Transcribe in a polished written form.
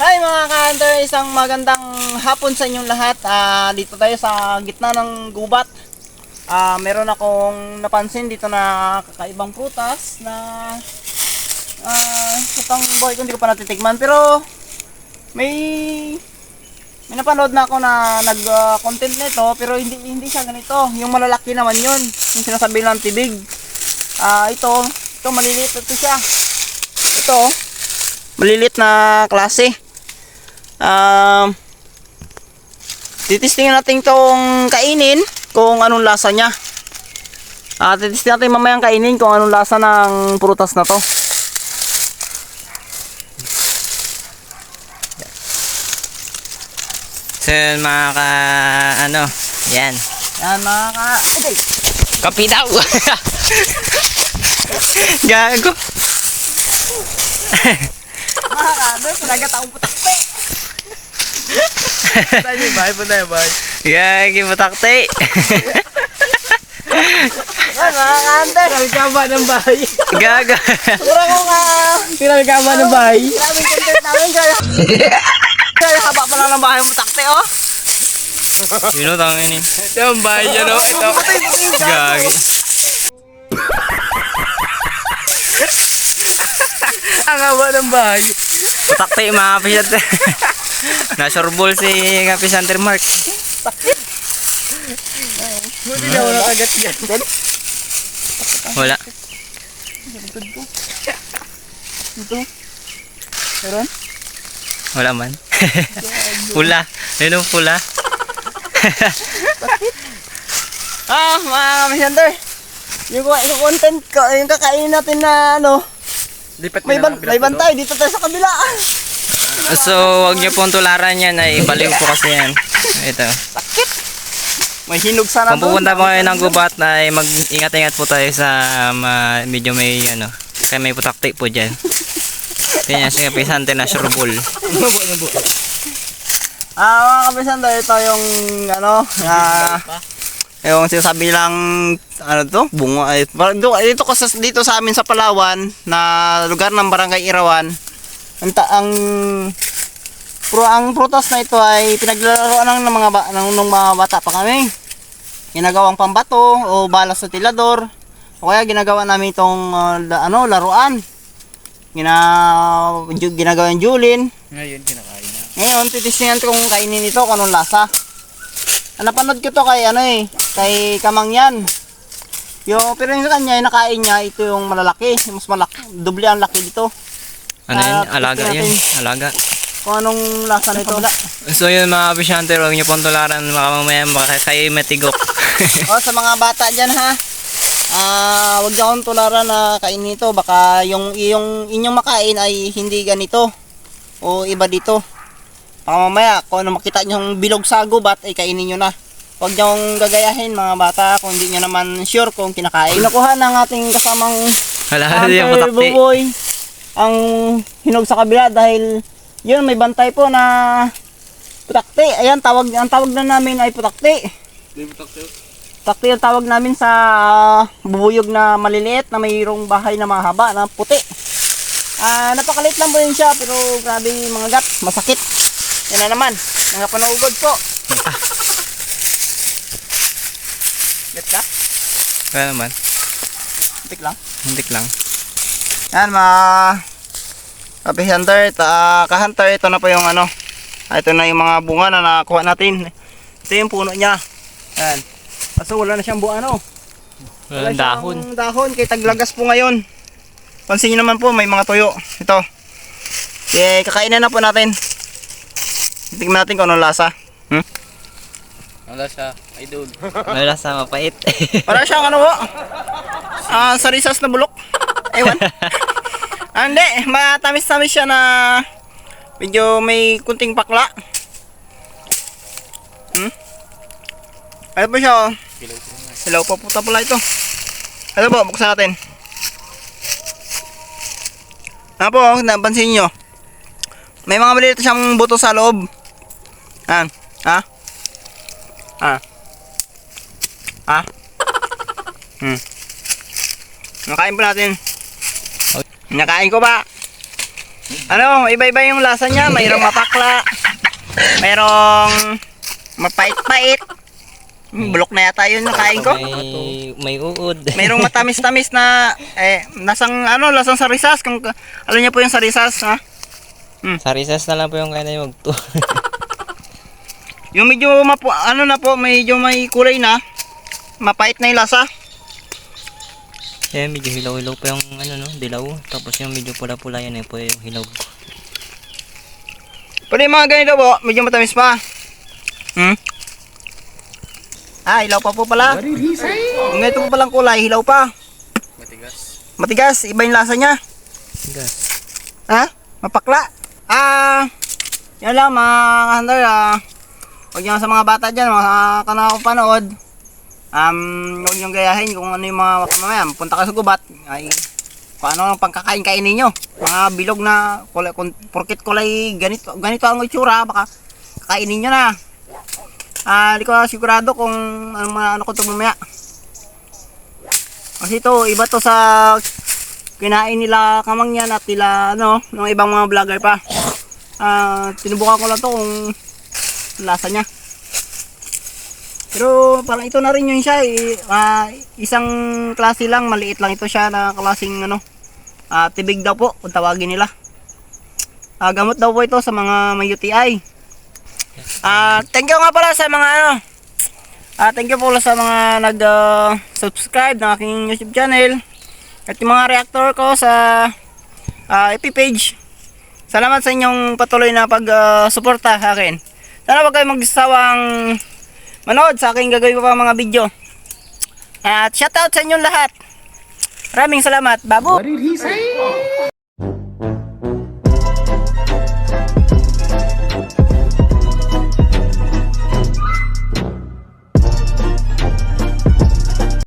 Hi mga ka-hunter, isang magandang hapon sa inyong lahat. Dito tayo sa gitna ng gubat. Meron akong napansin dito na kakaibang prutas na itong boy ko hindi ko pa natitikman, pero may napanood na ako na nag-content nito, pero hindi siya ganito. Yung malalaki naman yun, yung sinasabi ng tibig. Ito maliliit ito siya. Ito maliliit na klase. Titistingin natin itong kainin kung anong lasa niya. Titistingin natin mamayang kainin kung anong lasa ng prutas na to. So yun, mga yan. Yan mga okay. Kapi daw. Gago. Mga ka-hunter, pinagat akong putakte. Punta yung bahay. Gagi matakte. Yan mga ka-hunter. Pinagkama ng bahay. Gago. Siguro ko Pinagkama ng bahay. grabing content namin kaya haba pa lang ng bahay yung putakte, oh. Yun o, tangin eh. Ito yung bahay niya, no? Ito. Gagi. Ang haba ng bahay. Matakte mga kapisanter. Nasurbol si kapisanter Mark. Buti na wala kagat yan. Wala. Ito. Meron? Wala man. Pula. Yun o, pula. Mga kapisanter, yung content ko, yung kakainin natin na Lipat may bantay dito tayo sa kabila. So, wag niyo pong tularan yan. Ay, baliw po kasi yan. Ito. May hinog sana Kung pupunta po kayo ng gubat na mag-ingat-ingat po tayo sa medyo may kaya may putakti po dyan. Kanya si kapisante na surbol. Mga kapisanter, ito yung yung sinasabi lang bunga dito sa amin sa Palawan na lugar ng Barangay Irawan. Ang prutas na ito ay pinaglalaroan ng mga bata pa kami. Ginagawang pambato o balas sa tilador. O kaya ginagawa namin itong laruan. Ginagawang julin. Ngayon, kinakain na. Ngayon, titistingan ko kung kainin ito, kung anong lasa. Napanood ko to kay kay Kamangyan. Pero yung sa kanya, yung nakain niya, ito yung malalaki, mas malaki, doble ang laki dito. Ano yun? Alaga yun. Alaga. Kung anong lasa nito. So yun mga kapisante, huwag niyo pong tularan. Mamaya kayo matigok. Sa mga bata dyan ha, huwag niyo akong tularan na kainin ito. Baka yung inyong makain ay hindi ganito o iba dito. Baka mamaya kung ano makita nyo bilog sa gubat ay kainin nyo na. Huwag nyo gagayahin mga bata kung hindi nyo naman sure kung kinakain. Nakuha ng ating kasamang Yung hunter putakti. buboy ang hinog sa kabila dahil yun may bantay po na putakti. Ayan, ang tawag na namin ay putakti. Putakti ang tawag namin sa bubuyog na maliliit na mayroong bahay na mahaba na puti. Napakaliit lang po yun siya pero grabe mga gat, masakit. Yan na naman, mga panugod po. Get ka? Kaya naman. Tik lang. Hindik lang. Yan mga kapi-hunter, ka-hunter, ito na po yung ito na yung mga bunga na nakuha natin. Ito yung puno niya. Yan. Kaso wala na siyang Walang dahon. siyang dahon, kay taglagas po ngayon. Pansin nyo naman po, may mga tuyo. Ito. Kakainin na po natin. Tingnan natin kung anong lasa. Wala siya. Idol. Wala sa mapait. Para siyang sarisas na bulok. Ewan. Hindi, matamis-tamis siya na medyo may kunting pakla. Ano po siya, oh. Hilaw pa puta pala ito. Ano po, buksan natin. Ano po, napansin nyo. May mga maliit siyang buto sa loob. Nakain po natin. Nakain ko ba? Ano, iba-iba yung lasa niya. Mayroong mapakla. Mayroong mapait-pait. Bulok na yata yun yung kain ko. May uod. Mayroong matamis-tamis na lasang sarisas. Kung alam niyo po yung sarisas, ha? Sa recess na lang po yung kaya na yung magto. Yung medyo medyo may kulay na. Mapait na yung lasa. Medyo hilaw-hilaw po yung dilaw. Tapos yung medyo pula-pula yan po yung hilaw. Pero yung mga ganito po, medyo matamis pa. Hilaw pa po pala. Yung ganito po palang kulay, hilaw pa. Matigas. Matigas, iba yung lasa niya. Gas. Mapakla. Yan lang mga hunter. Huwag nyo sa mga bata dyan, mga kanakapanood. Huwag nyo gayahin kung ano yung mga mamaya. Punta ka sa gubat. Kung ano ang pagkakain-kain ninyo. Mga bilog na kulay, porkit kulay ganito ang itsura, baka kakainin nyo na. Hindi ko sigurado kung ano ko ito mamaya. Kasi ito, iba to sa kinain nila kamangyan at nila ng ibang mga vlogger pa. Tinubukan ko lang to kung lasa niya. Pero parang ito na rin yun siya. Isang klase lang, maliit lang ito siya na klaseng tibig daw po kung tawagin nila. Gamot daw po ito sa mga may UTI. Thank you nga pala sa mga thank you po sa mga nag-subscribe ng aking YouTube channel at yung mga reactor ko sa FB page. Salamat sa inyong patuloy na pag-suporta sa akin. Sana wag kayong magsasawang manood sa aking gagawin ko pa mga video. At shoutout sa inyong lahat. Maraming salamat. Babu! What did he say?